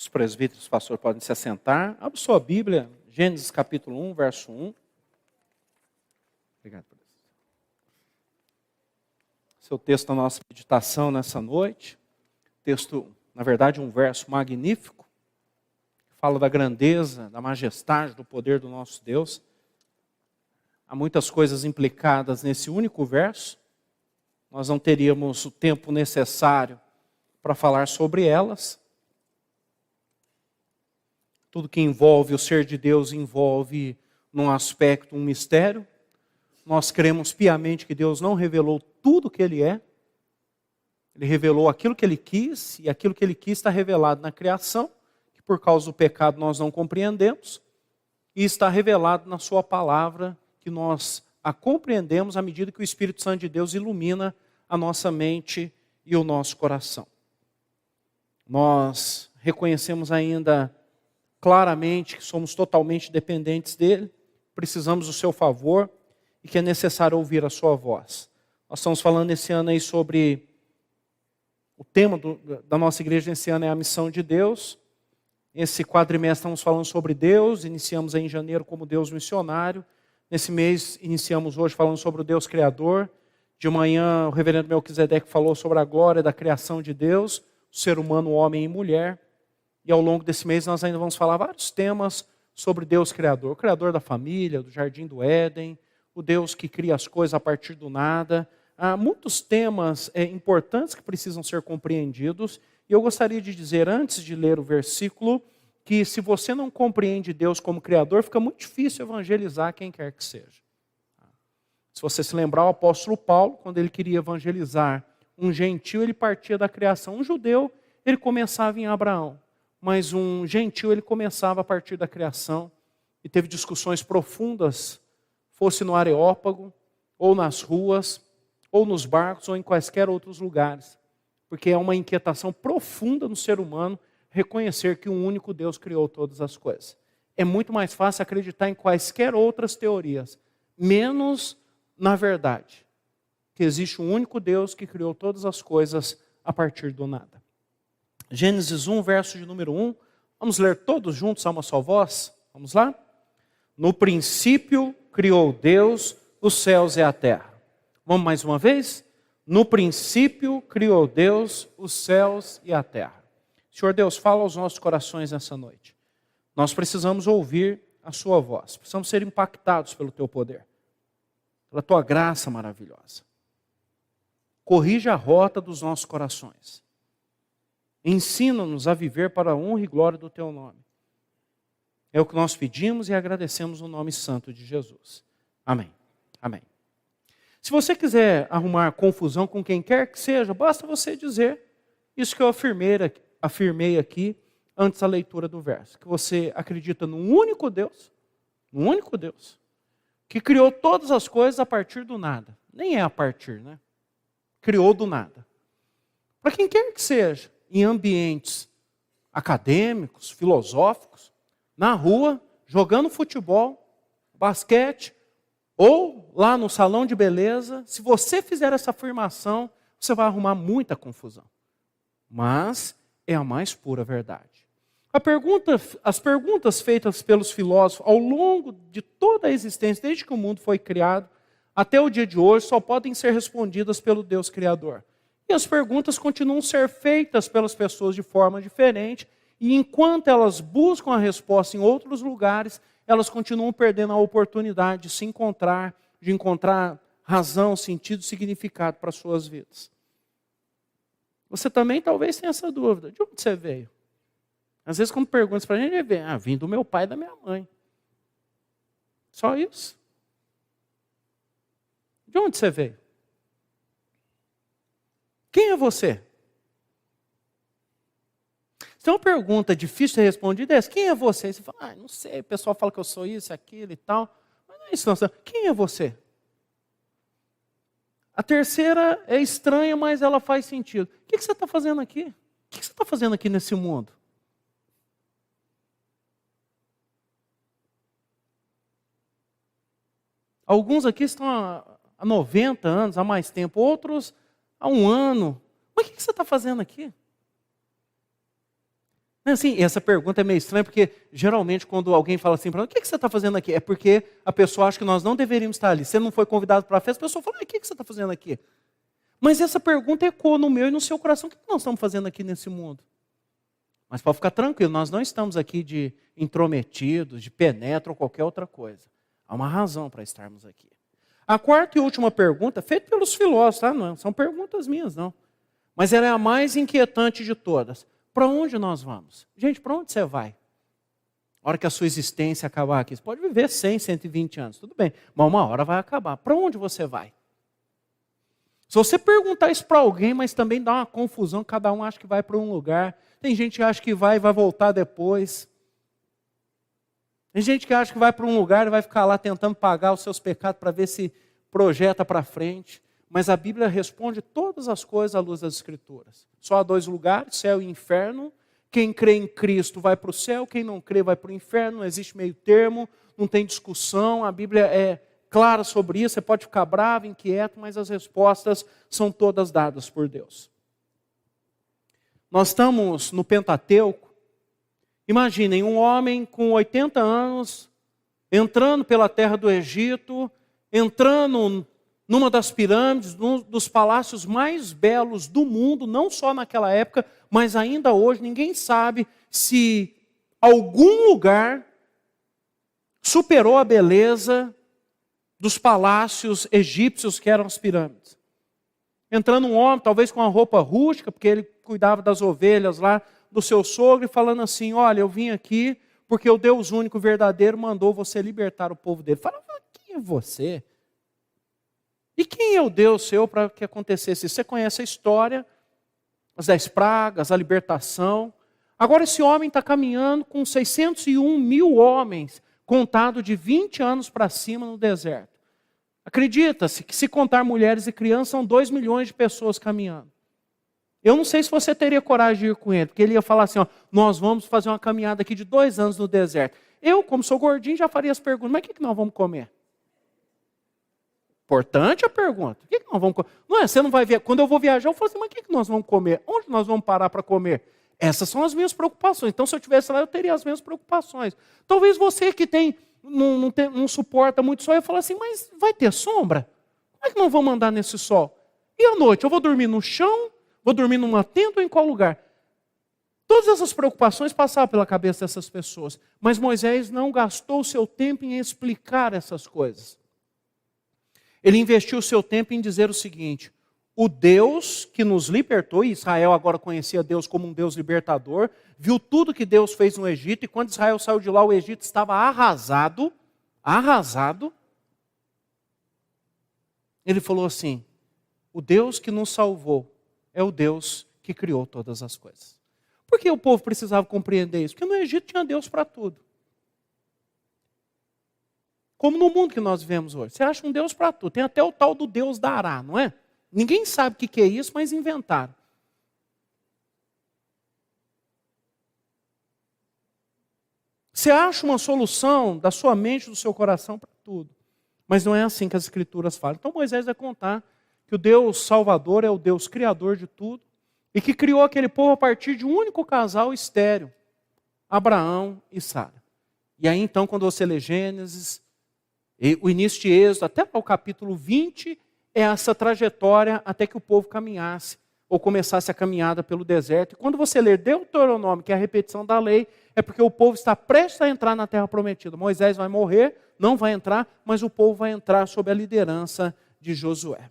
Os presbíteros, pastor, podem se assentar. Abra sua Bíblia, Gênesis capítulo 1, verso 1. Obrigado por isso. Esse é o texto da nossa meditação nessa noite. Texto, na verdade, um verso magnífico. Fala da grandeza, da majestade, do poder do nosso Deus. Há muitas coisas implicadas nesse único verso. Nós não teríamos o tempo necessário para falar sobre elas. Tudo que envolve o ser de Deus envolve, num aspecto, um mistério. Nós cremos piamente que Deus não revelou tudo o que Ele é. Ele revelou aquilo que Ele quis, e aquilo que Ele quis está revelado na criação, que por causa do pecado nós não compreendemos, e está revelado na Sua palavra, que nós a compreendemos à medida que o Espírito Santo de Deus ilumina a nossa mente e o nosso coração. Nós reconhecemos ainda claramente que somos totalmente dependentes dEle, precisamos do seu favor e que é necessário ouvir a sua voz. Nós estamos falando esse ano aí sobre o tema da nossa igreja esse ano é a missão de Deus. Esse quadrimestre estamos falando sobre Deus, iniciamos aí em janeiro como Deus missionário. Nesse mês iniciamos hoje falando sobre o Deus Criador. De manhã o reverendo Melquisedeque falou sobre a glória da criação de Deus, o ser humano, homem e mulher. E ao longo desse mês nós ainda vamos falar vários temas sobre Deus Criador. O Criador da família, do Jardim do Éden, o Deus que cria as coisas a partir do nada. Há muitos temas importantes que precisam ser compreendidos. E eu gostaria de dizer, antes de ler o versículo, que se você não compreende Deus como Criador, fica muito difícil evangelizar quem quer que seja. Se você se lembrar, o apóstolo Paulo, quando ele queria evangelizar um gentio, ele partia da criação. Um judeu, ele começava em Abraão. Mas um gentio, ele começava a partir da criação. E teve discussões profundas, fosse no Areópago, ou nas ruas, ou nos barcos, ou em quaisquer outros lugares. Porque é uma inquietação profunda no ser humano reconhecer que um único Deus criou todas as coisas. É muito mais fácil acreditar em quaisquer outras teorias, menos na verdade, que existe um único Deus que criou todas as coisas a partir do nada. Gênesis 1, verso de número 1. Vamos ler todos juntos a uma só voz? Vamos lá? No princípio criou Deus os céus e a terra. Vamos mais uma vez? No princípio criou Deus os céus e a terra. Senhor Deus, fala aos nossos corações nessa noite. Nós precisamos ouvir a sua voz. Precisamos ser impactados pelo teu poder. Pela tua graça maravilhosa. Corrija a rota dos nossos corações. Ensina-nos a viver para a honra e glória do teu nome. É o que nós pedimos e agradecemos no nome santo de Jesus. Amém. Amém. Se você quiser arrumar confusão com quem quer que seja, basta você dizer isso que eu afirmei aqui antes da leitura do verso. Que você acredita num único Deus, que criou todas as coisas a partir do nada. Nem é a partir, né? Criou do nada. Para quem quer que seja, em ambientes acadêmicos, filosóficos, na rua, jogando futebol, basquete, ou lá no salão de beleza, se você fizer essa afirmação, você vai arrumar muita confusão. Mas é a mais pura verdade. As perguntas feitas pelos filósofos ao longo de toda a existência, desde que o mundo foi criado, até o dia de hoje, só podem ser respondidas pelo Deus Criador. E as perguntas continuam a ser feitas pelas pessoas de forma diferente, e enquanto elas buscam a resposta em outros lugares, elas continuam perdendo a oportunidade de se encontrar, de encontrar razão, sentido, significado para as suas vidas. Você também talvez tenha essa dúvida. De onde você veio? Às vezes quando perguntam para a gente, vim do meu pai e da minha mãe. Só isso. De onde você veio? Quem é você? Se tem uma pergunta difícil de responder, é essa: quem é você? E você fala, não sei, o pessoal fala que eu sou isso, aquilo e tal. Mas não é isso não. Quem é você? A terceira é estranha, mas ela faz sentido. O que você está fazendo aqui? O que você está fazendo aqui nesse mundo? Alguns aqui estão há 90 anos, há mais tempo. Outros há 1 ano. Mas o que você está fazendo aqui? Assim, essa pergunta é meio estranha, porque geralmente quando alguém fala assim para nós, o que você está fazendo aqui? É porque a pessoa acha que nós não deveríamos estar ali. Você não foi convidado para a festa, a pessoa fala, o que você está fazendo aqui? Mas essa pergunta ecoa no meu e no seu coração. O que nós estamos fazendo aqui nesse mundo? Mas pode ficar tranquilo, nós não estamos aqui de intrometidos, de penetra ou qualquer outra coisa. Há uma razão para estarmos aqui. A quarta e última pergunta, feita pelos filósofos, tá? Não são perguntas minhas, não. Mas ela é a mais inquietante de todas. Para onde nós vamos? Gente, para onde você vai? A hora que a sua existência acabar aqui, você pode viver 100, 120 anos, tudo bem, mas uma hora vai acabar. Para onde você vai? Se você perguntar isso para alguém, mas também dá uma confusão, cada um acha que vai para um lugar. Tem gente que acha que vai e vai voltar depois. Tem gente que acha que vai para um lugar e vai ficar lá tentando pagar os seus pecados para ver se projeta para frente. Mas a Bíblia responde todas as coisas à luz das Escrituras. Só há 2 lugares, céu e inferno. Quem crê em Cristo vai para o céu, quem não crê vai para o inferno. Não existe meio termo, não tem discussão. A Bíblia é clara sobre isso. Você pode ficar bravo, inquieto, mas as respostas são todas dadas por Deus. Nós estamos no Pentateuco. Imaginem, um homem com 80 anos, entrando pela terra do Egito, entrando numa das pirâmides, num dos palácios mais belos do mundo, não só naquela época, mas ainda hoje. Ninguém sabe se algum lugar superou a beleza dos palácios egípcios que eram as pirâmides. Entrando um homem, talvez com uma roupa rústica, porque ele cuidava das ovelhas lá do seu sogro, e falando assim, olha, eu vim aqui porque o Deus único verdadeiro mandou você libertar o povo dele. Fala, quem é você? E quem é o Deus seu para que acontecesse isso? Você conhece a história, as 10 pragas, a libertação. Agora esse homem está caminhando com 601 mil homens, contado de 20 anos para cima no deserto. Acredita-se que se contar mulheres e crianças, são 2 milhões de pessoas caminhando. Eu não sei se você teria coragem de ir com ele, porque ele ia falar assim, ó, nós vamos fazer uma caminhada aqui de 2 anos no deserto. Eu, como sou gordinho, já faria as perguntas, mas o que nós vamos comer? Importante a pergunta. O que nós vamos comer? Não é, você não vai ver. Quando eu vou viajar, eu falo assim, mas o que nós vamos comer? Onde nós vamos parar para comer? Essas são as minhas preocupações. Então, se eu estivesse lá, eu teria as mesmas preocupações. Talvez você que não suporta muito sol, eu falo assim, mas vai ter sombra? Como é que nós vamos andar nesse sol? E à noite, eu vou dormir no chão? Vou dormir numa tenda ou em qual lugar? Todas essas preocupações passavam pela cabeça dessas pessoas. Mas Moisés não gastou o seu tempo em explicar essas coisas. Ele investiu o seu tempo em dizer o seguinte, o Deus que nos libertou, e Israel agora conhecia Deus como um Deus libertador, viu tudo que Deus fez no Egito, e quando Israel saiu de lá, o Egito estava arrasado. Ele falou assim, o Deus que nos salvou é o Deus que criou todas as coisas. Por que o povo precisava compreender isso? Porque no Egito tinha Deus para tudo. Como no mundo que nós vivemos hoje. Você acha um Deus para tudo. Tem até o tal do Deus dará, não é? Ninguém sabe o que é isso, mas inventaram. Você acha uma solução da sua mente, do seu coração para tudo. Mas não é assim que as Escrituras falam. Então Moisés vai contar que o Deus Salvador é o Deus Criador de tudo e que criou aquele povo a partir de um único casal estéril, Abraão e Sara. E aí então, quando você lê Gênesis, o início de Êxodo, até o capítulo 20, é essa trajetória até que o povo caminhasse, ou começasse a caminhada pelo deserto. E quando você ler Deuteronômio, que é a repetição da lei, é porque o povo está prestes a entrar na terra prometida. Moisés vai morrer, não vai entrar, mas o povo vai entrar sob a liderança de Josué.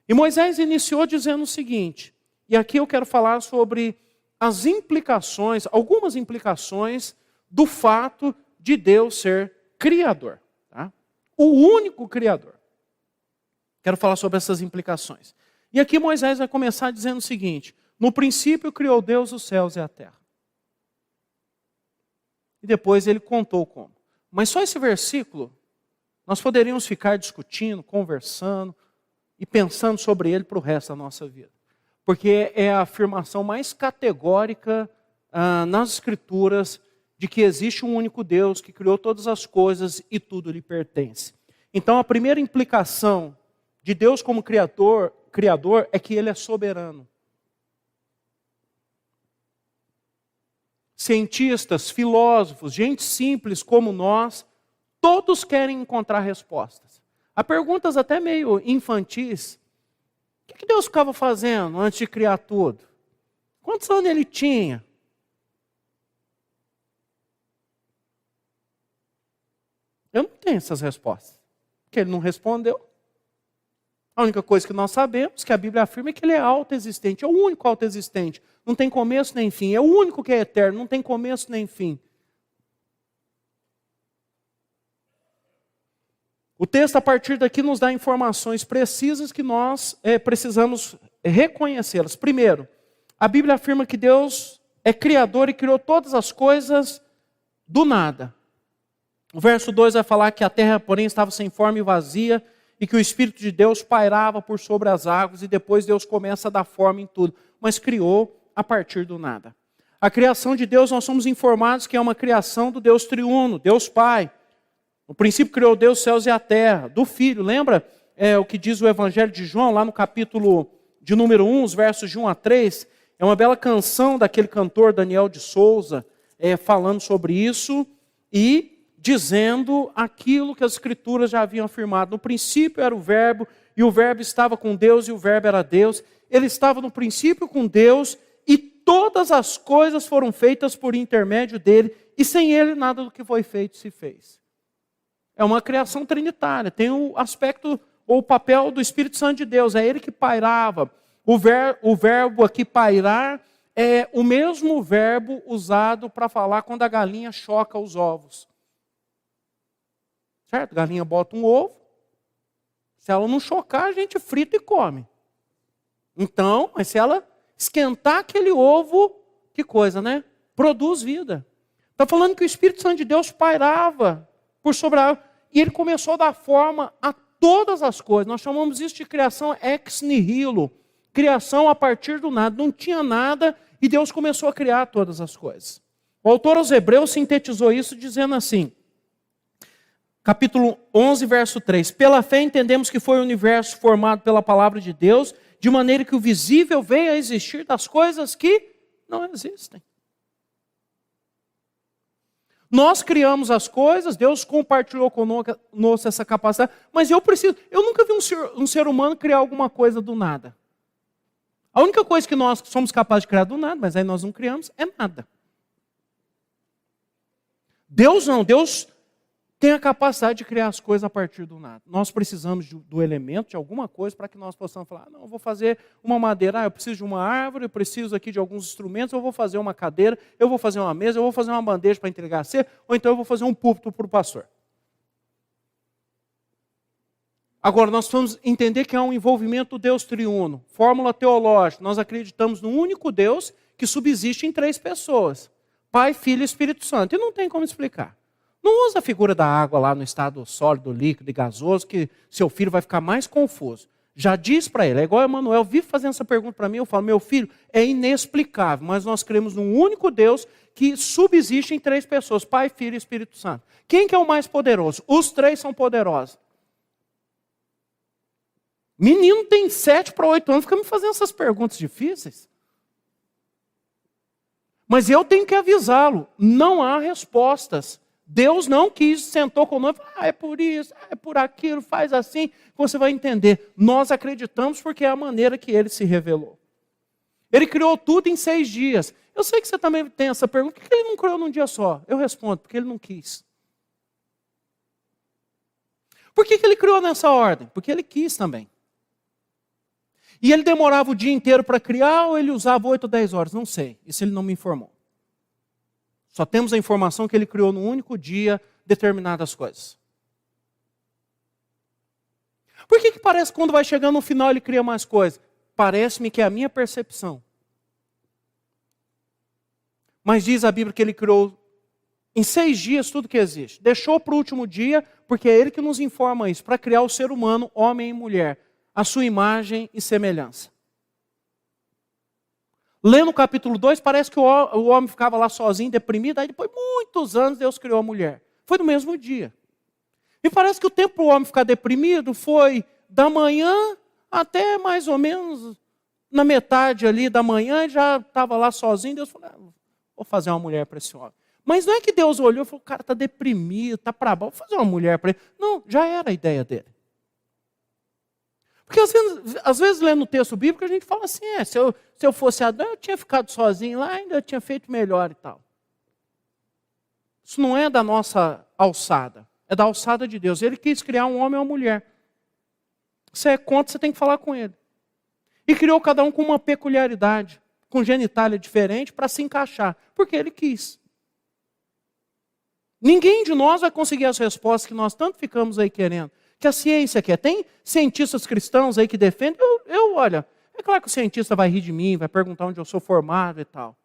E Moisés iniciou dizendo o seguinte, e aqui eu quero falar sobre as implicações, algumas implicações do fato de Deus ser Criador. O único Criador. Quero falar sobre essas implicações. E aqui Moisés vai começar dizendo o seguinte, no princípio criou Deus os céus e a terra. E depois ele contou como. Mas só esse versículo, nós poderíamos ficar discutindo, conversando e pensando sobre ele para o resto da nossa vida. Porque é a afirmação mais categórica nas Escrituras de que existe um único Deus que criou todas as coisas e tudo lhe pertence. Então a primeira implicação de Deus como criador é que Ele é soberano. cientistas, filósofos, gente simples como nós, todos querem encontrar respostas. Há perguntas até meio infantis. O que Deus ficava fazendo antes de criar tudo? Quantos anos ele tinha? Eu não tenho essas respostas, porque ele não respondeu. A única coisa que nós sabemos, que a Bíblia afirma, é que ele é autoexistente, é o único autoexistente. Não tem começo nem fim, é o único que é eterno, não tem começo nem fim. O texto, a partir daqui, nos dá informações precisas que nós precisamos reconhecê-las. Primeiro, a Bíblia afirma que Deus é criador e criou todas as coisas do nada. O verso 2 vai falar que a terra, porém, estava sem forma e vazia, e que o Espírito de Deus pairava por sobre as águas, e depois Deus começa a dar forma em tudo, mas criou a partir do nada. A criação de Deus, nós somos informados que é uma criação do Deus triuno, Deus Pai. No princípio criou Deus os céus e a terra, do Filho. Lembra o que diz o Evangelho de João, lá no capítulo de número 1, os versos de 1 a 3, é uma bela canção daquele cantor Daniel de Souza, falando sobre isso, e dizendo aquilo que as Escrituras já haviam afirmado. No princípio era o Verbo, e o Verbo estava com Deus, e o Verbo era Deus. Ele estava no princípio com Deus, e todas as coisas foram feitas por intermédio dele, e sem ele nada do que foi feito se fez. É uma criação trinitária, tem o aspecto, ou o papel do Espírito Santo de Deus, é ele que pairava. O verbo aqui pairar é o mesmo verbo usado para falar quando a galinha choca os ovos. Certo? A galinha bota um ovo, se ela não chocar, a gente frita e come. Então, mas se ela esquentar aquele ovo, que coisa, né? Produz vida. Está falando que o Espírito Santo de Deus pairava por sobre a água, e ele começou a dar forma a todas as coisas. Nós chamamos isso de criação ex nihilo, criação a partir do nada. Não tinha nada e Deus começou a criar todas as coisas. O autor aos Hebreus sintetizou isso dizendo assim, capítulo 11, verso 3. Pela fé entendemos que foi o universo formado pela palavra de Deus, de maneira que o visível veio a existir das coisas que não existem. Nós criamos as coisas, Deus compartilhou conosco essa capacidade, mas eu nunca vi um ser humano criar alguma coisa do nada. A única coisa que nós somos capazes de criar do nada, mas aí nós não criamos, é nada. Deus não, Deus tem a capacidade de criar as coisas a partir do nada. Nós precisamos do elemento, de alguma coisa, para que nós possamos falar, não, eu vou fazer uma madeira, eu preciso de uma árvore, eu preciso aqui de alguns instrumentos, eu vou fazer uma cadeira, eu vou fazer uma mesa, eu vou fazer uma bandeja para entregar a ceia, ou então eu vou fazer um púlpito para o pastor. Agora, nós vamos entender que há um envolvimento do Deus triuno, fórmula teológica, nós acreditamos no único Deus que subsiste em 3 pessoas, Pai, Filho e Espírito Santo, e não tem como explicar. Não usa a figura da água lá no estado sólido, líquido e gasoso, que seu filho vai ficar mais confuso. Já diz para ele, é igual o Emanuel vive fazendo essa pergunta para mim, eu falo, meu filho, é inexplicável, mas nós cremos num único Deus que subsiste em 3 pessoas, Pai, Filho e Espírito Santo. Quem que é o mais poderoso? Os 3 são poderosos. Menino tem 7 para 8 anos, fica me fazendo essas perguntas difíceis. Mas eu tenho que avisá-lo, não há respostas. Deus não quis, sentou conosco, é por isso, é por aquilo, faz assim, você vai entender. Nós acreditamos porque é a maneira que ele se revelou. Ele criou tudo em 6 dias. Eu sei que você também tem essa pergunta, por que ele não criou num dia só? Eu respondo, porque ele não quis. Por que ele criou nessa ordem? Porque ele quis também. E ele demorava o dia inteiro para criar ou ele usava 8 ou 10 horas? Não sei, isso ele não me informou. Só temos a informação que ele criou num único dia determinadas coisas. Por que parece que quando vai chegando no final ele cria mais coisas? Parece-me que é a minha percepção. Mas diz a Bíblia que ele criou em 6 dias tudo que existe. Deixou para o último dia, porque é ele que nos informa isso, para criar o ser humano, homem e mulher, a sua imagem e semelhança. Lendo o capítulo 2, parece que o homem ficava lá sozinho, deprimido, aí depois de muitos anos Deus criou a mulher. Foi no mesmo dia. E parece que o tempo para o homem ficar deprimido foi da manhã até mais ou menos na metade ali da manhã, já estava lá sozinho, Deus falou, vou fazer uma mulher para esse homem. Mas não é que Deus olhou e falou, o cara está deprimido, está para baixo, vou fazer uma mulher para ele. Não, já era a ideia dele. Porque às vezes lendo o texto bíblico, a gente fala assim, se eu fosse Adão, eu tinha ficado sozinho lá, ainda tinha feito melhor e tal. Isso não é da nossa alçada, é da alçada de Deus. Ele quis criar um homem e uma mulher. Você é contra, você tem que falar com ele. E criou cada um com uma peculiaridade, com genitália diferente, para se encaixar, porque ele quis. Ninguém de nós vai conseguir as respostas que nós tanto ficamos aí querendo. Que a ciência quer. Tem cientistas cristãos aí que defendem. Olha, é claro que o cientista vai rir de mim, vai perguntar onde eu sou formado e tal.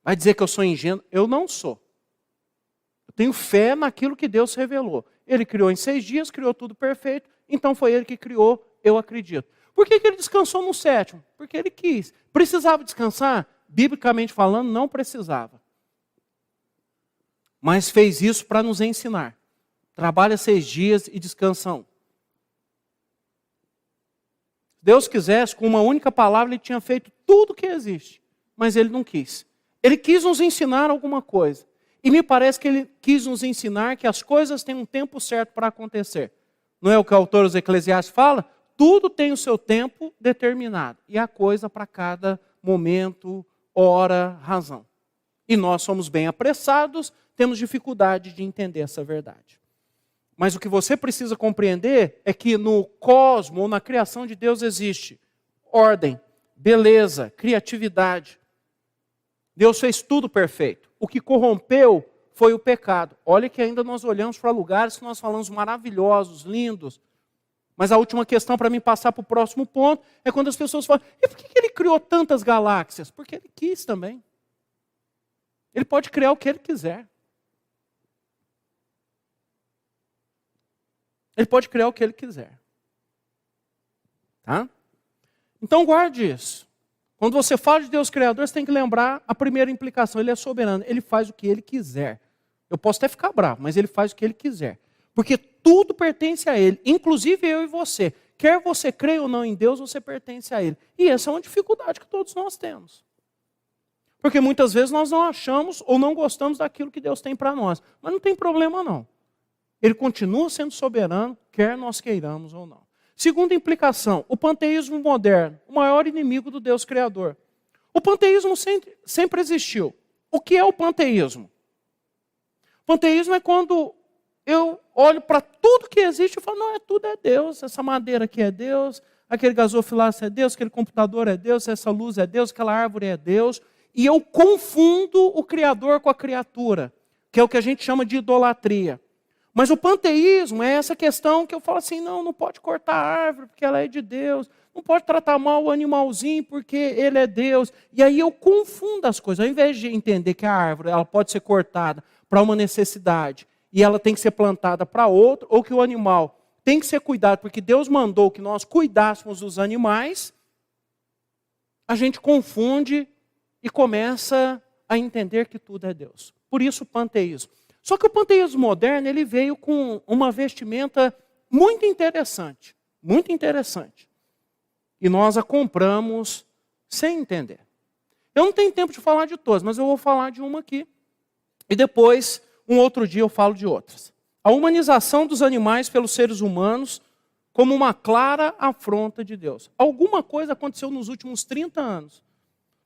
Vai dizer que eu sou ingênuo. Eu não sou. Eu tenho fé naquilo que Deus revelou. Ele criou em 6 dias, criou tudo perfeito. Então foi ele que criou, eu acredito. Por que ele descansou no 7º? Porque ele quis. Precisava descansar? Biblicamente falando, não precisava. Mas fez isso para nos ensinar. Trabalha 6 dias e descansa 1. Se Deus quisesse, com uma única palavra, ele tinha feito tudo que existe. Mas ele não quis. Ele quis nos ensinar alguma coisa. E me parece que ele quis nos ensinar que as coisas têm um tempo certo para acontecer. Não é o que o autor dos Eclesiastes fala? Tudo tem o seu tempo determinado. E a coisa para cada momento, hora, razão. E nós somos bem apressados, temos dificuldade de entender essa verdade. Mas o que você precisa compreender é que no cosmos, ou na criação de Deus, existe ordem, beleza, criatividade. Deus fez tudo perfeito. O que corrompeu foi o pecado. Olha que ainda nós olhamos para lugares que nós falamos maravilhosos, lindos. Mas a última questão para mim passar para o próximo ponto é quando as pessoas falam, e por que ele criou tantas galáxias? Porque ele quis também. Ele pode criar o que ele quiser. Ele pode criar o que ele quiser. Tá? Então guarde isso. Quando você fala de Deus Criador, você tem que lembrar a primeira implicação. Ele é soberano, ele faz o que ele quiser. Eu posso até ficar bravo, mas ele faz o que ele quiser. Porque tudo pertence a ele, inclusive eu e você. Quer você creia ou não em Deus, você pertence a ele. E essa é uma dificuldade que todos nós temos. Porque muitas vezes nós não achamos ou não gostamos daquilo que Deus tem para nós. Mas não tem problema não. Ele continua sendo soberano, quer nós queiramos ou não. Segunda implicação, o panteísmo moderno, o maior inimigo do Deus Criador. O panteísmo sempre existiu. O que é o panteísmo? O panteísmo é quando eu olho para tudo que existe e falo, não, tudo é Deus, essa madeira aqui é Deus, aquele gasofilácio é Deus, aquele computador é Deus, essa luz é Deus, aquela árvore é Deus. E eu confundo o Criador com a criatura, que é o que a gente chama de idolatria. Mas o panteísmo é essa questão que eu falo assim, não pode cortar a árvore porque ela é de Deus, não pode tratar mal o animalzinho porque ele é Deus. E aí eu confundo as coisas. Ao invés de entender que a árvore ela pode ser cortada para uma necessidade e ela tem que ser plantada para outra, ou que o animal tem que ser cuidado porque Deus mandou que nós cuidássemos dos animais, a gente confunde e começa a entender que tudo é Deus. Por isso o panteísmo. Só que o panteísmo moderno ele veio com uma vestimenta muito interessante. Muito interessante. E nós a compramos sem entender. Eu não tenho tempo de falar de todas, mas eu vou falar de uma aqui. E depois, um outro dia, eu falo de outras. A humanização dos animais pelos seres humanos como uma clara afronta de Deus. Alguma coisa aconteceu nos últimos 30 anos.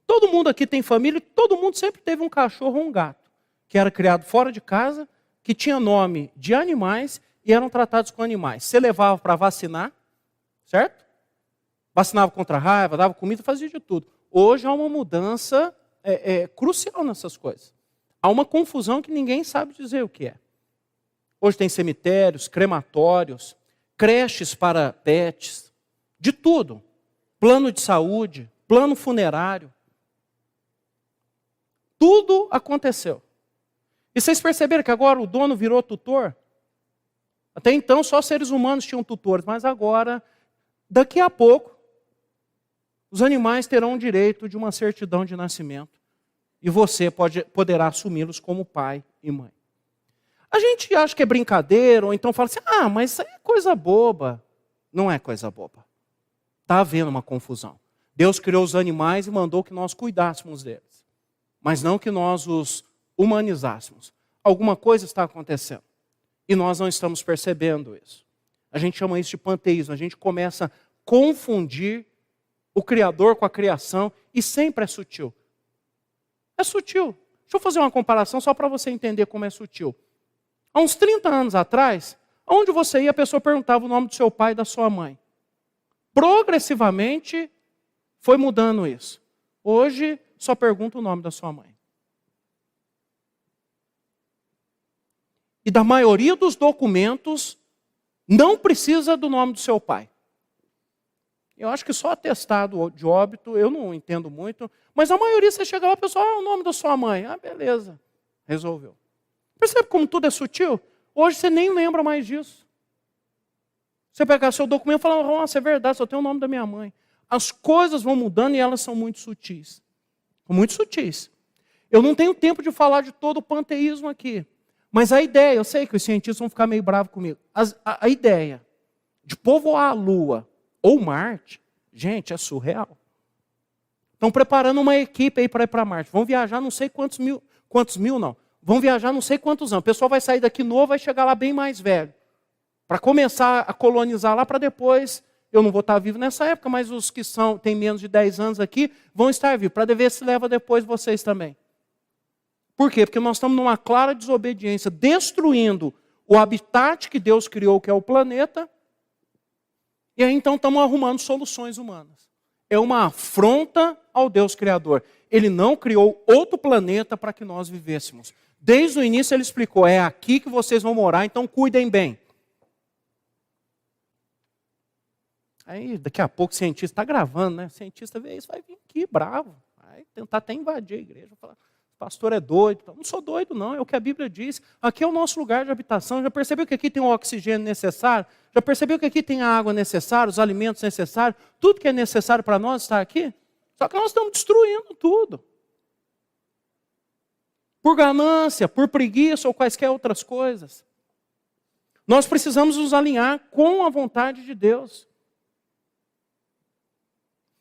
Todo mundo aqui tem família, todo mundo sempre teve um cachorro ou um gato, que era criado fora de casa, que tinha nome de animais e eram tratados com animais. Você levava para vacinar, certo? Vacinava contra a raiva, dava comida, fazia de tudo. Hoje há uma mudança crucial nessas coisas. Há uma confusão que ninguém sabe dizer o que é. Hoje tem cemitérios, crematórios, creches para pets, de tudo. Plano de saúde, plano funerário. Tudo aconteceu. E vocês perceberam que agora o dono virou tutor? Até então só seres humanos tinham tutores, mas agora, daqui a pouco, os animais terão o direito de uma certidão de nascimento. E você poderá assumi-los como pai e mãe. A gente acha que é brincadeira, ou então fala assim, mas isso aí é coisa boba. Não é coisa boba. Está havendo uma confusão. Deus criou os animais e mandou que nós cuidássemos deles. mas não que nós os humanizássemos. Alguma coisa está acontecendo e nós não estamos percebendo isso. A gente chama isso de panteísmo, a gente começa a confundir o Criador com a criação e sempre é sutil. É sutil. Deixa eu fazer uma comparação só para você entender como é sutil. Há uns 30 anos atrás, onde você ia, a pessoa perguntava o nome do seu pai e da sua mãe. Progressivamente foi mudando isso. Hoje só pergunta o nome da sua mãe. E da maioria dos documentos, não precisa do nome do seu pai. Eu acho que só atestado de óbito, eu não entendo muito, mas a maioria você chega lá, a pessoa, o nome da sua mãe. Ah, beleza, resolveu. Percebe como tudo é sutil? Hoje você nem lembra mais disso. Você pegar seu documento e falar, nossa, é verdade, só tem o nome da minha mãe. As coisas vão mudando e elas são muito sutis. Muito sutis. Eu não tenho tempo de falar de todo o panteísmo aqui. Mas a ideia, eu sei que os cientistas vão ficar meio bravos comigo. A ideia de povoar a Lua ou Marte, gente, é surreal. Estão preparando uma equipe aí para ir para Marte. Vão viajar não sei quantos mil não. Vão viajar não sei quantos anos. O pessoal vai sair daqui novo, vai chegar lá bem mais velho. Para começar a colonizar lá, para depois, eu não vou estar vivo nessa época, mas os que têm menos de 10 anos aqui vão estar vivos, para ver se leva depois vocês também. Por quê? Porque nós estamos numa clara desobediência, destruindo o habitat que Deus criou, que é o planeta, e aí então estamos arrumando soluções humanas. É uma afronta ao Deus Criador. Ele não criou outro planeta para que nós vivêssemos. Desde o início ele explicou, é aqui que vocês vão morar, então cuidem bem. Aí daqui a pouco o cientista está gravando, né? O cientista vê isso, vai vir aqui bravo. Vai tentar até invadir a igreja, falar, o pastor é doido. Não sou doido não, é o que a Bíblia diz. Aqui é o nosso lugar de habitação. Já percebeu que aqui tem o oxigênio necessário? Já percebeu que aqui tem a água necessária, os alimentos necessários? Tudo que é necessário para nós está aqui? Só que nós estamos destruindo tudo. Por ganância, por preguiça ou quaisquer outras coisas. Nós precisamos nos alinhar com a vontade de Deus.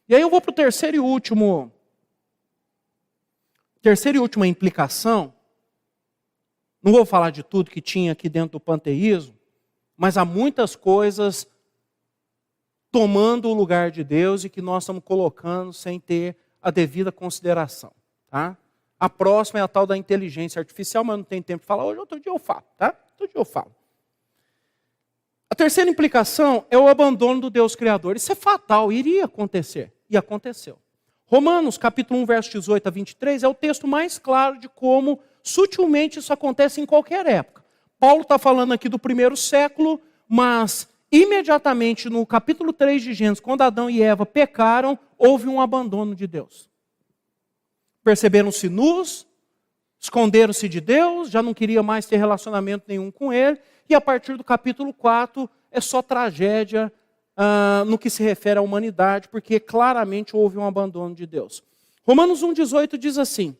E aí eu vou para o terceira e última implicação. Não vou falar de tudo que tinha aqui dentro do panteísmo, mas há muitas coisas tomando o lugar de Deus e que nós estamos colocando sem ter a devida consideração. Tá? A próxima é a tal da inteligência artificial, mas não tem tempo de falar hoje, outro dia eu falo. Tá? Outro dia eu falo. A terceira implicação é o abandono do Deus Criador. Isso é fatal, iria acontecer. E aconteceu. Romanos, capítulo 1, verso 18 a 23, é o texto mais claro de como sutilmente isso acontece em qualquer época. Paulo está falando aqui do primeiro século, mas imediatamente no capítulo 3 de Gênesis, quando Adão e Eva pecaram, houve um abandono de Deus. Perceberam-se nus, esconderam-se de Deus, já não queria mais ter relacionamento nenhum com Ele, e a partir do capítulo 4 é só tragédia no que se refere à humanidade, porque claramente houve um abandono de Deus. Romanos 1,18 diz assim,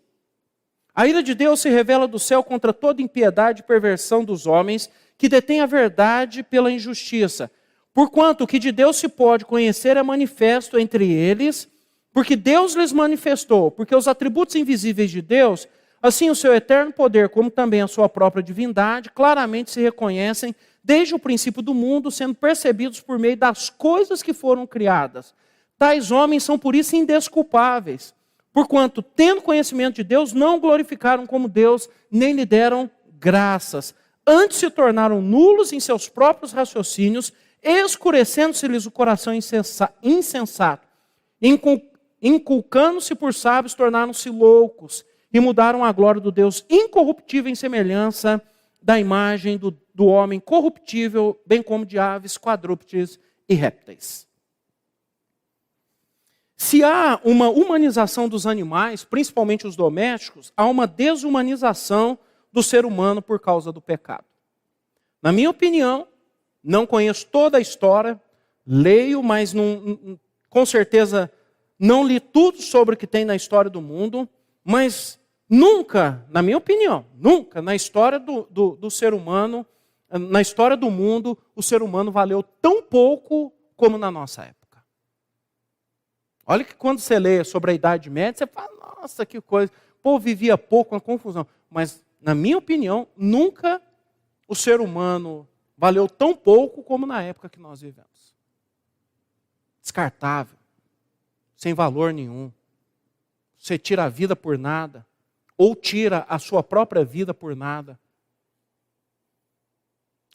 a ira de Deus se revela do céu contra toda impiedade e perversão dos homens, que detêm a verdade pela injustiça. Porquanto o que de Deus se pode conhecer é manifesto entre eles, porque Deus lhes manifestou, porque os atributos invisíveis de Deus, assim o seu eterno poder, como também a sua própria divindade, claramente se reconhecem desde o princípio do mundo, sendo percebidos por meio das coisas que foram criadas. Tais homens são por isso indesculpáveis, porquanto, tendo conhecimento de Deus, não glorificaram como Deus, nem lhe deram graças. Antes se tornaram nulos em seus próprios raciocínios, escurecendo-se-lhes o coração insensato. Inculcando-se por sábios, tornaram-se loucos, e mudaram a glória do Deus incorruptível em semelhança da imagem do homem corruptível, bem como de aves, quadrúpedes e répteis. Se há uma humanização dos animais, principalmente os domésticos, há uma desumanização do ser humano por causa do pecado. Na minha opinião, não conheço toda a história, leio, mas com certeza não li tudo sobre o que tem na história do mundo, mas nunca, na minha opinião, nunca na história do ser humano, na história do mundo, o ser humano valeu tão pouco como na nossa época. Olha que quando você lê sobre a Idade Média, você fala, nossa, que coisa. povo vivia pouco, uma confusão. Mas, na minha opinião, nunca o ser humano valeu tão pouco como na época que nós vivemos. Descartável, sem valor nenhum. Você tira a vida por nada, ou tira a sua própria vida por nada.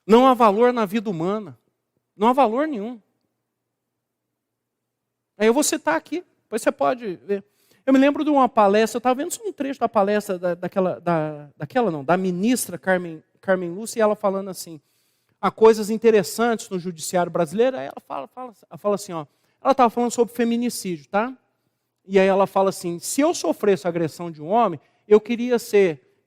Não há valor na vida humana. Não há valor nenhum. Aí eu vou citar aqui, depois você pode ver. Eu me lembro de uma palestra, eu estava vendo só um trecho da palestra da ministra Carmen Lúcia, e ela falando assim, há coisas interessantes no judiciário brasileiro. Aí ela fala assim, ó, ela estava falando sobre feminicídio, tá? E aí ela fala assim, se eu sofresse agressão de um homem, eu queria ser,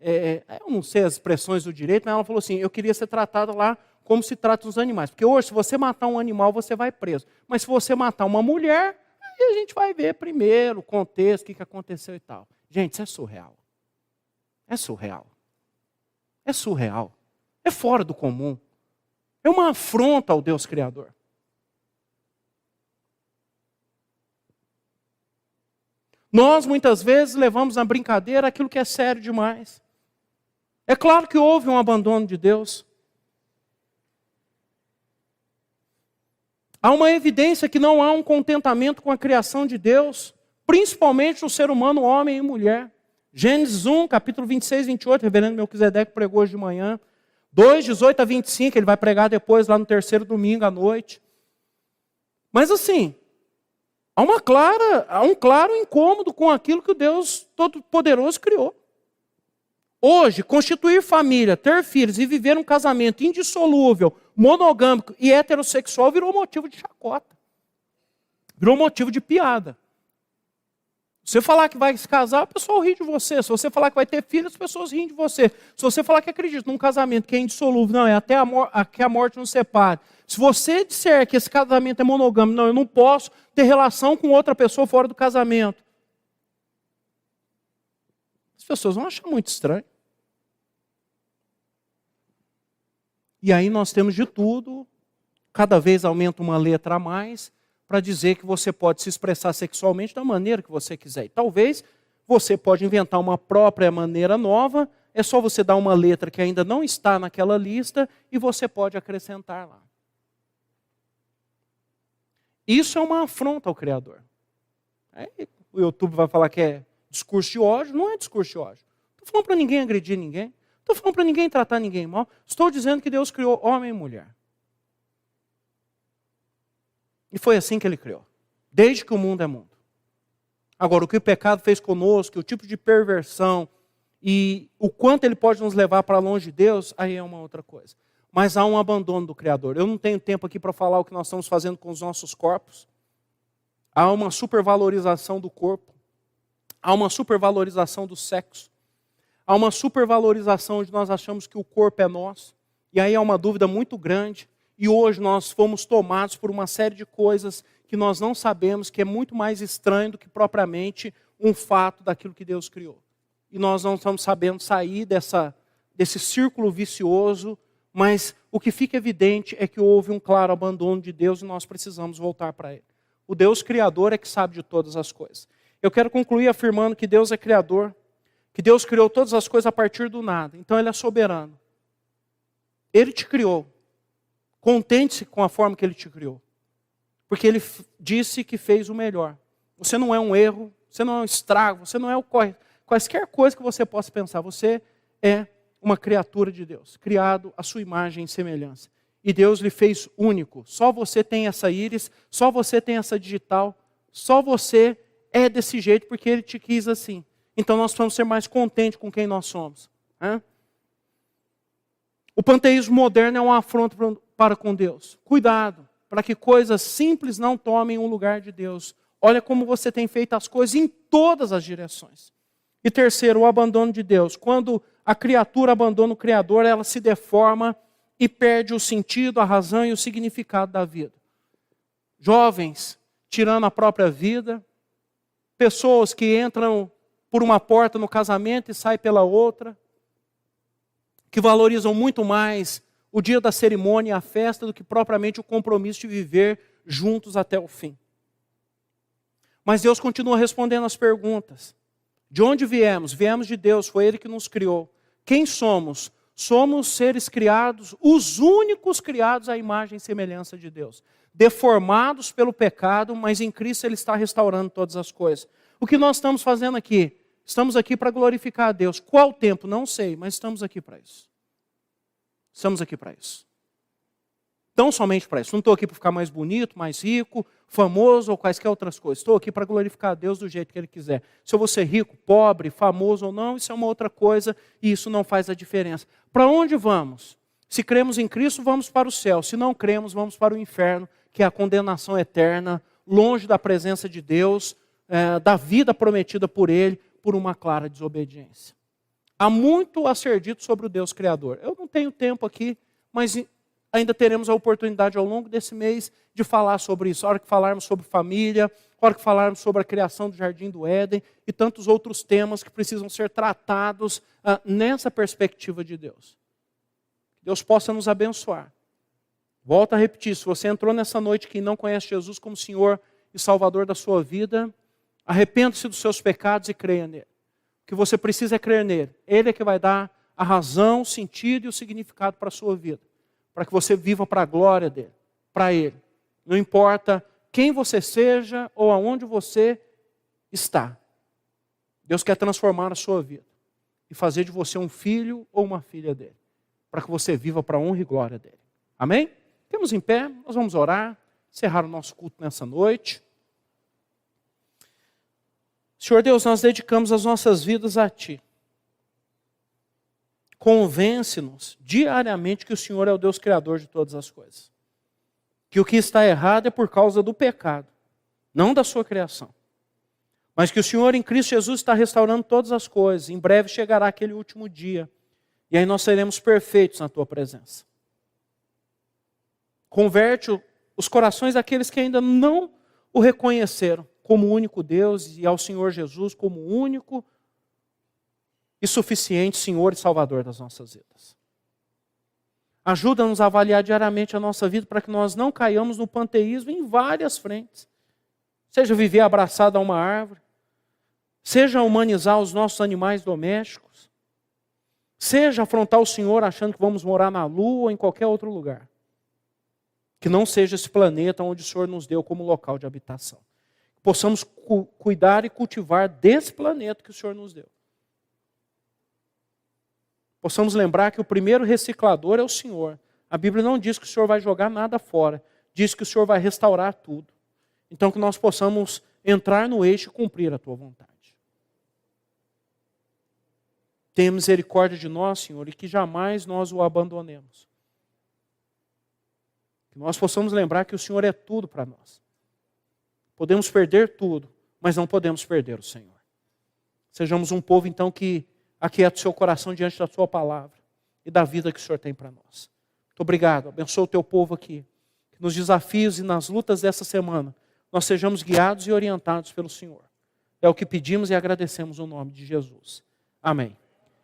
eu não sei as expressões do direito, mas ela falou assim, eu queria ser tratada lá como se trata os animais. Porque hoje, se você matar um animal, você vai preso. Mas se você matar uma mulher, aí a gente vai ver primeiro o contexto, o que aconteceu e tal. Gente, isso é surreal. É surreal. É surreal. É fora do comum. É uma afronta ao Deus Criador. Nós, muitas vezes, levamos na brincadeira aquilo que é sério demais. É claro que houve um abandono de Deus. Há uma evidência que não há um contentamento com a criação de Deus, principalmente o ser humano, homem e mulher. Gênesis 1, capítulo 26, 28, o reverendo Melquisedeque pregou hoje de manhã. 2, 18 a 25, ele vai pregar depois, lá no terceiro domingo à noite. Mas assim, há um claro incômodo com aquilo que o Deus Todo-Poderoso criou. Hoje, constituir família, ter filhos e viver um casamento indissolúvel, monogâmico e heterossexual virou motivo de chacota. Virou motivo de piada. Se você falar que vai se casar, o pessoal ri de você. Se você falar que vai ter filhos, as pessoas riem de você. Se você falar que acredita num casamento que é indissolúvel, não, é até que a morte nos separe. Se você disser que esse casamento é monogâmico, não, eu não posso ter relação com outra pessoa fora do casamento. As pessoas vão achar muito estranho. E aí nós temos de tudo, cada vez aumenta uma letra a mais, para dizer que você pode se expressar sexualmente da maneira que você quiser. E talvez você pode inventar uma própria maneira nova, é só você dar uma letra que ainda não está naquela lista e você pode acrescentar lá. Isso é uma afronta ao Criador. Aí o YouTube vai falar que é discurso de ódio, não é discurso de ódio. Não estou falando para ninguém agredir ninguém. Não estou falando para ninguém tratar ninguém mal. Estou dizendo que Deus criou homem e mulher. E foi assim que Ele criou. Desde que o mundo é mundo. Agora, o que o pecado fez conosco, o tipo de perversão e o quanto ele pode nos levar para longe de Deus, aí é uma outra coisa. Mas há um abandono do Criador. Eu não tenho tempo aqui para falar o que nós estamos fazendo com os nossos corpos. Há uma supervalorização do corpo. Há uma supervalorização do sexo. Há uma supervalorização onde nós achamos que o corpo é nosso. E aí há uma dúvida muito grande. E hoje nós fomos tomados por uma série de coisas que nós não sabemos, que é muito mais estranho do que propriamente um fato daquilo que Deus criou. E nós não estamos sabendo sair desse círculo vicioso, mas o que fica evidente é que houve um claro abandono de Deus e nós precisamos voltar para Ele. O Deus Criador é que sabe de todas as coisas. Eu quero concluir afirmando que Deus é Criador, que Deus criou todas as coisas a partir do nada. Então Ele é soberano. Ele te criou. Contente-se com a forma que Ele te criou. Porque Ele disse que fez o melhor. Você não é um erro, você não é um estrago, você não é quaisquer coisa que você possa pensar. Você é uma criatura de Deus, criado à sua imagem e semelhança. E Deus lhe fez único. Só você tem essa íris, só você tem essa digital, só você é desse jeito porque Ele te quis assim. Então nós vamos ser mais contentes com quem nós somos. Né? O panteísmo moderno é uma afronta para com Deus. Cuidado, para que coisas simples não tomem o lugar de Deus. Olha como você tem feito as coisas em todas as direções. E terceiro, o abandono de Deus. Quando a criatura abandona o Criador, ela se deforma e perde o sentido, a razão e o significado da vida. Jovens tirando a própria vida, pessoas que entram por uma porta no casamento e saem pela outra, que valorizam muito mais o dia da cerimônia e a festa do que propriamente o compromisso de viver juntos até o fim. Mas Deus continua respondendo as perguntas. De onde viemos? Viemos de Deus, foi Ele que nos criou. Quem somos? Somos seres criados, os únicos criados à imagem e semelhança de Deus. Deformados pelo pecado, mas em Cristo Ele está restaurando todas as coisas. O que nós estamos fazendo aqui? Estamos aqui para glorificar a Deus. Qual tempo? Não sei, mas estamos aqui para isso. Estamos aqui para isso. Tão somente para isso. Não estou aqui para ficar mais bonito, mais rico, famoso ou quaisquer outras coisas. Estou aqui para glorificar a Deus do jeito que Ele quiser. Se eu vou ser rico, pobre, famoso ou não, isso é uma outra coisa e isso não faz a diferença. Para onde vamos? Se cremos em Cristo, vamos para o céu. Se não cremos, vamos para o inferno, que é a condenação eterna, longe da presença de Deus, da vida prometida por Ele, por uma clara desobediência. Há muito a ser dito sobre o Deus Criador. Eu não tenho tempo aqui, mas ainda teremos a oportunidade ao longo desse mês de falar sobre isso. A hora que falarmos sobre família, a hora que falarmos sobre a criação do Jardim do Éden e tantos outros temas que precisam ser tratados nessa perspectiva de Deus. Deus possa nos abençoar. Volto a repetir, se você entrou nessa noite que não conhece Jesus como Senhor e Salvador da sua vida, arrependa-se dos seus pecados e creia nele. O que você precisa é crer nele. Ele é que vai dar a razão, o sentido e o significado para a sua vida. Para que você viva para a glória dele, para ele. Não importa quem você seja ou aonde você está. Deus quer transformar a sua vida e fazer de você um filho ou uma filha dele. Para que você viva para a honra e glória dele. Amém? Temos em pé, nós vamos orar, encerrar o nosso culto nessa noite. Senhor Deus, nós dedicamos as nossas vidas a Ti. Convence-nos diariamente que o Senhor é o Deus Criador de todas as coisas. Que o que está errado é por causa do pecado, não da sua criação. Mas que o Senhor em Cristo Jesus está restaurando todas as coisas. Em breve chegará aquele último dia. E aí nós seremos perfeitos na Tua presença. Converte os corações daqueles que ainda não o reconheceram como o único Deus e ao Senhor Jesus como o único e suficiente Senhor e Salvador das nossas vidas. Ajuda-nos a avaliar diariamente a nossa vida para que nós não caiamos no panteísmo em várias frentes. Seja viver abraçado a uma árvore, seja humanizar os nossos animais domésticos, seja afrontar o Senhor achando que vamos morar na Lua ou em qualquer outro lugar. Que não seja esse planeta onde o Senhor nos deu como local de habitação. Possamos cuidar e cultivar desse planeta que o Senhor nos deu. Possamos lembrar que o primeiro reciclador é o Senhor. A Bíblia não diz que o Senhor vai jogar nada fora. Diz que o Senhor vai restaurar tudo. Então que nós possamos entrar no eixo e cumprir a Tua vontade. Tenha misericórdia de nós, Senhor, e que jamais nós o abandonemos. Que nós possamos lembrar que o Senhor é tudo para nós. Podemos perder tudo, mas não podemos perder o Senhor. Sejamos um povo, então, que aquieta o seu coração diante da Sua palavra e da vida que o Senhor tem para nós. Muito obrigado. Abençoa o Teu povo aqui. Que nos desafios e nas lutas dessa semana, nós sejamos guiados e orientados pelo Senhor. É o que pedimos e agradecemos no nome de Jesus. Amém.